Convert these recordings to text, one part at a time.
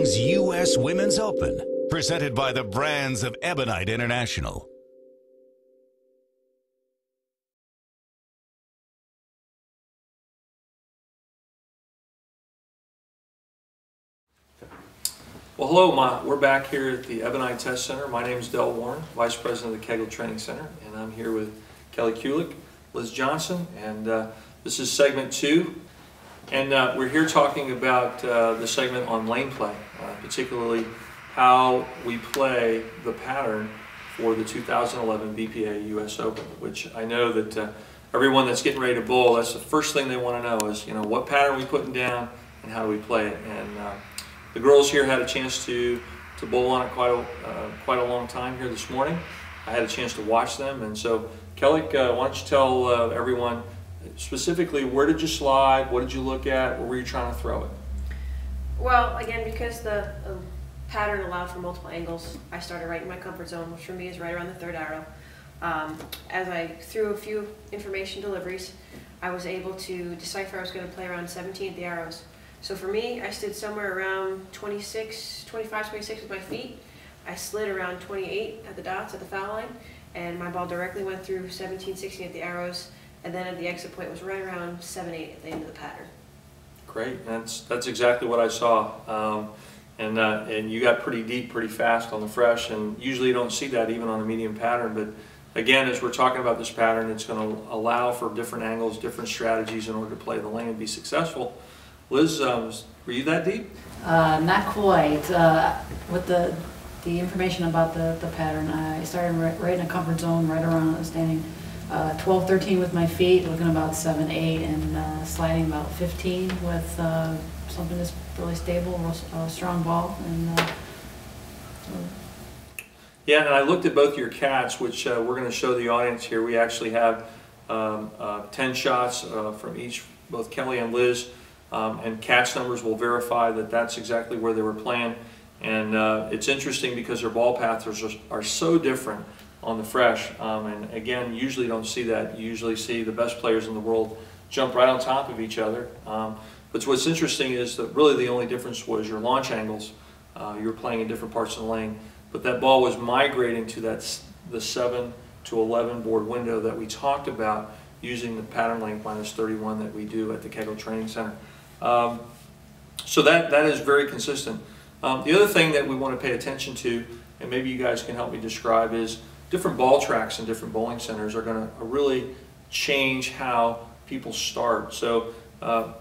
Women's U.S. Women's Open, presented by the brands of Ebonite International. Well, hello, we're back here at the Ebonite Test Center. My name is Del Warren, Vice President of the Kegel Training Center, and I'm here with Kelly Kulick, Liz Johnson, and this is segment 2. And we're here talking about the segment on lane play, particularly how we play the pattern for the 2011 BPA US Open, which I know that everyone that's getting ready to bowl, that's the first thing they want to know is, what pattern are we putting down and how do we play it. And the girls here had a chance to bowl on it quite a long time here this morning. I had a chance to watch them, and so Kelly, why don't you tell everyone specifically, where did you slide, what did you look at, where were you trying to throw it? Well, again, because the pattern allowed for multiple angles, I started right in my comfort zone, which for me is right around the third arrow. As I threw a few information deliveries, I was able to decipher I was going to play around 17 at the arrows. So for me, I stood somewhere around 25, 26 with my feet. I slid around 28 at the dots at the foul line, and my ball directly went through 17, 16 at the arrows, and then at the exit point was right around 7, 8 at the end of the pattern. Great, that's exactly what I saw. And you got pretty deep pretty fast on the fresh, and usually you don't see that even on a medium pattern, but again, as we're talking about this pattern, it's going to allow for different angles, different strategies in order to play the lane and be successful. Liz, were you that deep? Not quite. With the information about the pattern, I started right in a comfort zone, right around standing 12, 13 with my feet, looking about 7, 8, and sliding about 15 with something that's really stable, a strong ball. And yeah, and I looked at both your cats, which we're going to show the audience here. We actually have 10 shots from each, both Kelly and Liz. And catch numbers will verify that that's exactly where they were playing. And it's interesting because their ball paths are so different on the fresh. And again, usually don't see that. You usually see the best players in the world jump right on top of each other. But what's interesting is that really the only difference was your launch angles. You were playing in different parts of the lane. But that ball was migrating to the 7 to 11 board window that we talked about using the pattern length -31 that we do at the Kegel Training Center. So that is very consistent. The other thing that we want to pay attention to, and maybe you guys can help me describe, is different ball tracks in different bowling centers are going to really change how people start. So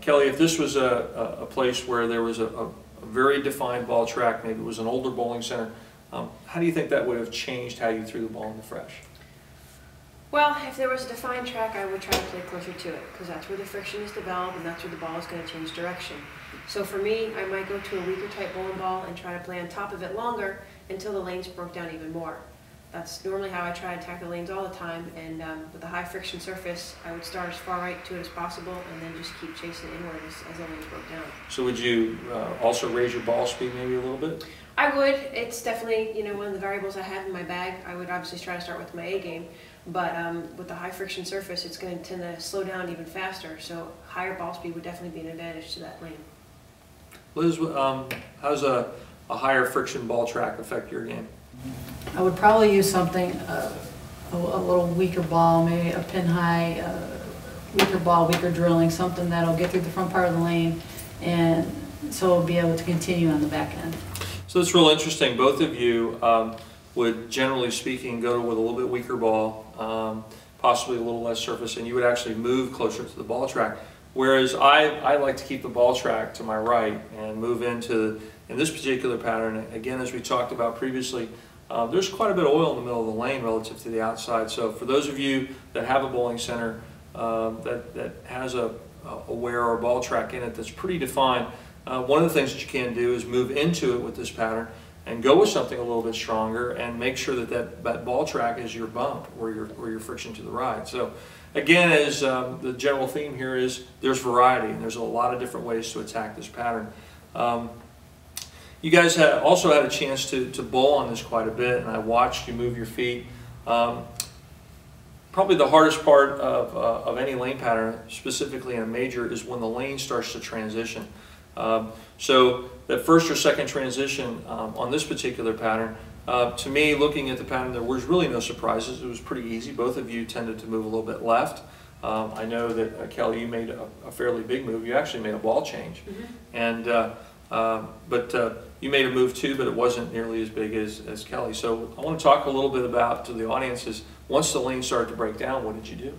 Kelly, if this was a place where there was a very defined ball track, maybe it was an older bowling center, how do you think that would have changed how you threw the ball in the fresh? Well, if there was a defined track, I would try to play closer to it, because that's where the friction is developed and that's where the ball is going to change direction. So for me, I might go to a weaker type bowling ball and try to play on top of it longer until the lanes broke down even more. That's normally how I try to attack the lanes all the time, and with a high friction surface, I would start as far right to it as possible and then just keep chasing inward as the lanes broke down. So would you also raise your ball speed maybe a little bit? I would. It's definitely, one of the variables I have in my bag. I would obviously try to start with my A game, but with the high friction surface, it's going to tend to slow down even faster. So higher ball speed would definitely be an advantage to that lane. Liz, how does a higher friction ball track affect your game? I would probably use something, a little weaker ball, maybe a pin high, weaker ball, weaker drilling, something that'll get through the front part of the lane, and so it'll be able to continue on the back end. So it's real interesting. Both of you would, generally speaking, go with a little bit weaker ball, possibly a little less surface, and you would actually move closer to the ball track. Whereas I like to keep the ball track to my right and move in this particular pattern, again, as we talked about previously, there's quite a bit of oil in the middle of the lane relative to the outside. So for those of you that have a bowling center that has a wear or a ball track in it that's pretty defined, one of the things that you can do is move into it with this pattern and go with something a little bit stronger and make sure that ball track is your bump or your friction to the right. So again, as the general theme here is, there's variety and there's a lot of different ways to attack this pattern. You guys also had a chance to bowl on this quite a bit, and I watched you move your feet. Probably the hardest part of any lane pattern, specifically in a major, is when the lane starts to transition. So that first or second transition on this particular pattern, to me, looking at the pattern, there was really no surprises. It was pretty easy. Both of you tended to move a little bit left. I know that Kelly, you made a fairly big move. You actually made a ball change, and but you made a move too, but it wasn't nearly as big as Kelly. So I want to talk a little bit about to the audiences. Once the lane started to break down, what did you do?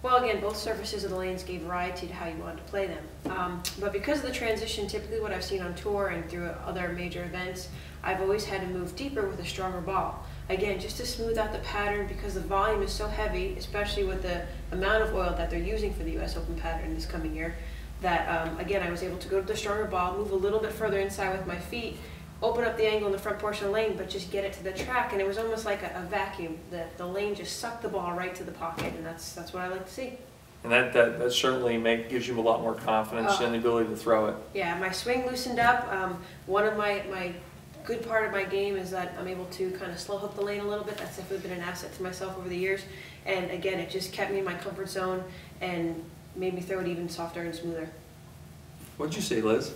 Well, again, both surfaces of the lanes gave variety to how you wanted to play them. But because of the transition, typically what I've seen on tour and through other major events, I've always had to move deeper with a stronger ball. Again, just to smooth out the pattern, because the volume is so heavy, especially with the amount of oil that they're using for the US Open pattern this coming year, that again, I was able to go to the stronger ball, move a little bit further inside with my feet, open up the angle in the front portion of the lane, but just get it to the track, and it was almost like a vacuum. The lane just sucked the ball right to the pocket, and that's what I like to see. And that certainly gives you a lot more confidence and the ability to throw it. Yeah, my swing loosened up. One of my good part of my game is that I'm able to kind of slow hook the lane a little bit. That's definitely been an asset to myself over the years. And again, it just kept me in my comfort zone and made me throw it even softer and smoother. What'd you say, Liz?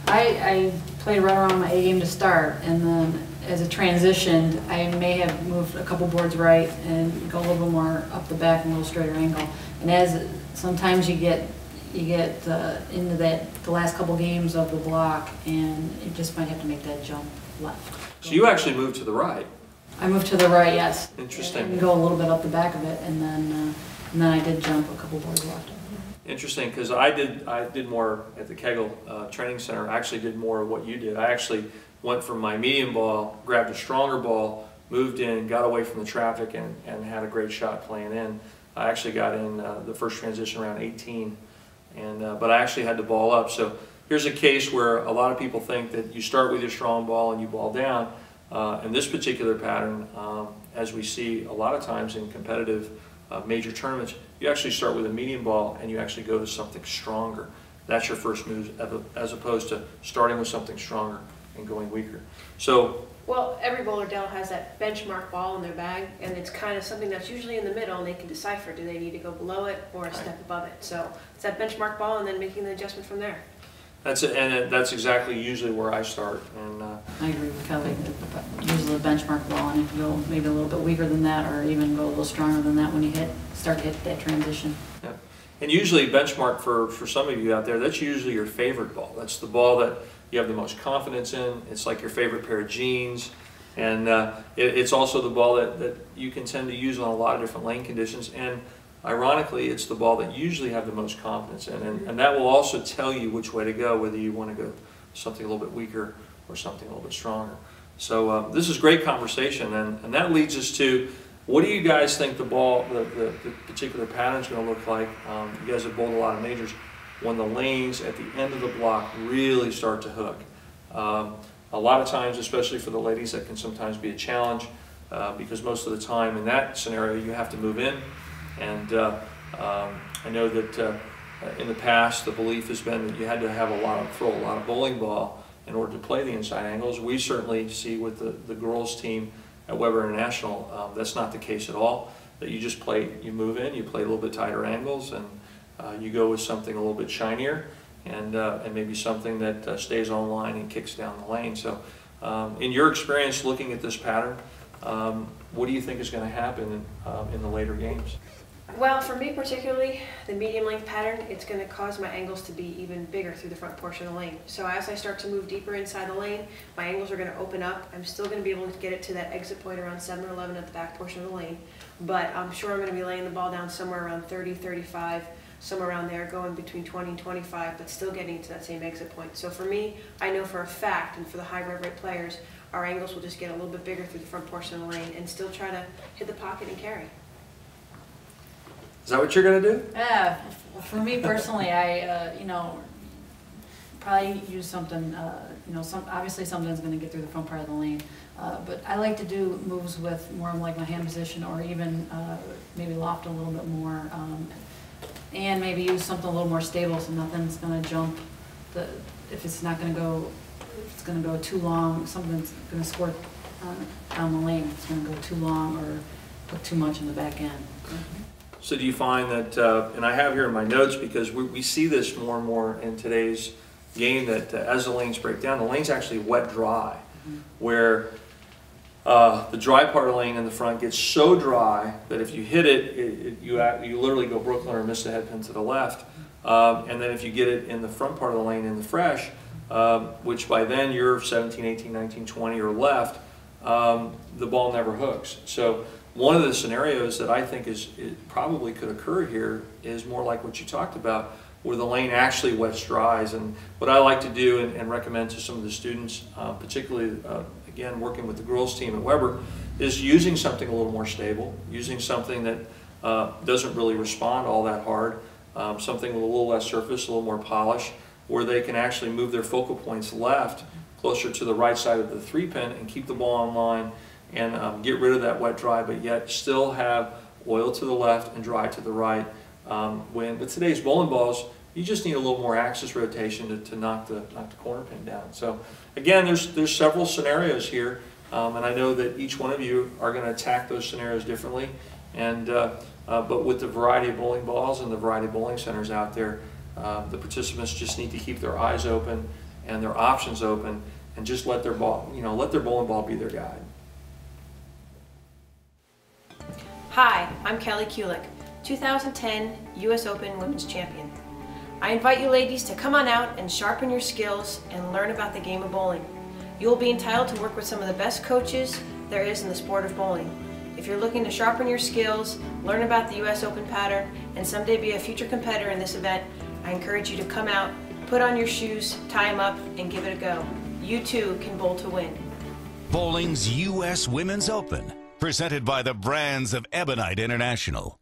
I played right around my A game to start, and then as it transitioned, I may have moved a couple boards right and go a little bit more up the back and a little straighter angle. And as sometimes you get into the last couple games of the block, and you just might have to make that jump left. So you actually moved to the right. I moved to the right, yes. Interesting. And go a little bit up the back of it, and then I did jump a couple boards left. Interesting, because I did more at the Kegel Training Center. I actually did more of what you did. I actually went from my medium ball, grabbed a stronger ball, moved in, got away from the traffic, and had a great shot playing in. I actually got in the first transition around 18, but I actually had the ball up. So here's a case where a lot of people think that you start with your strong ball and you ball down. In this particular pattern, as we see a lot of times in competitive major tournaments, you actually start with a medium ball and you actually go to something stronger. That's your first move, as opposed to starting with something stronger and going weaker. So, well, every bowler, Dell, has that benchmark ball in their bag, and it's kind of something that's usually in the middle, and they can decipher, do they need to go below it or a step above it. So it's that benchmark ball and then making the adjustment from there. That's it, and that's exactly usually where I start. And I agree with Kelly. Usually the benchmark ball, and if you go maybe a little bit weaker than that, or even go a little stronger than that when you start to hit that transition. yeah. And usually benchmark for some of you out there, that's usually your favorite ball. That's the ball that you have the most confidence in. It's like your favorite pair of jeans, and it's also the ball that you can tend to use on a lot of different lane conditions. And ironically, it's the ball that you usually have the most confidence in, and that will also tell you which way to go, whether you want to go something a little bit weaker or something a little bit stronger. So this is great conversation, and that leads us to, what do you guys think the particular pattern is going to look like? You guys have bowled a lot of majors. When the lanes at the end of the block really start to hook. A lot of times, especially for the ladies, that can sometimes be a challenge because most of the time in that scenario you have to move in. And I know that in the past the belief has been that you had to have throw a lot of bowling ball in order to play the inside angles. We certainly see with the girls team at Weber International, that's not the case at all. That you just you move in, you play a little bit tighter angles, and you go with something a little bit shinier, and maybe something that stays on line and kicks down the lane. So in your experience looking at this pattern, what do you think is going to happen in the later games? Well, for me particularly, the medium length pattern, it's going to cause my angles to be even bigger through the front portion of the lane. So as I start to move deeper inside the lane, my angles are going to open up. I'm still going to be able to get it to that exit point around 7 or 11 at the back portion of the lane, but I'm sure I'm going to be laying the ball down somewhere around 30, 35, somewhere around there, going between 20 and 25, but still getting to that same exit point. So for me, I know for a fact, and for the high rev rate players, our angles will just get a little bit bigger through the front portion of the lane and still try to hit the pocket and carry. Is that what you're going to do? Yeah, for me personally, I probably use something, obviously something's going to get through the front part of the lane, but I like to do moves with more like my hand position, or even maybe loft a little bit more, and maybe use something a little more stable so nothing's going to jump. If it's not going to go, if it's going to go too long, something's going to squirt down the lane. It's going to go too long or put too much in the back end. So do you find that, and I have here in my notes because we see this more and more in today's game that as the lanes break down, the lane's actually wet dry, where the dry part of the lane in the front gets so dry that if you hit it, you literally go Brooklyn or miss the head pin to the left. And then if you get it in the front part of the lane in the fresh, which by then you're 17, 18, 19, 20 or left, the ball never hooks. So one of the scenarios that I think it probably could occur here is more like what you talked about, where the lane actually wet dries. And what I like to do and recommend to some of the students, particularly again working with the girls team at Weber, is using something a little more stable, using something that doesn't really respond all that hard, something with a little less surface, a little more polish, where they can actually move their focal points left, closer to the right side of the 3-pin, and keep the ball on line and get rid of that wet dry, but yet still have oil to the left and dry to the right. With today's bowling balls, you just need a little more axis rotation to knock the corner pin down. So again, there's several scenarios here, and I know that each one of you are going to attack those scenarios differently. And but with the variety of bowling balls and the variety of bowling centers out there, the participants just need to keep their eyes open and their options open, and just let their ball, let their bowling ball be their guide. Hi, I'm Kelly Kulik, 2010 US Open Women's Champion. I invite you ladies to come on out and sharpen your skills and learn about the game of bowling. You will be entitled to work with some of the best coaches there is in the sport of bowling. If you're looking to sharpen your skills, learn about the US Open pattern, and someday be a future competitor in this event, I encourage you to come out, put on your shoes, tie them up, and give it a go. You too can bowl to win. Bowling's U.S. Women's Open, presented by the Brands of Ebonite International.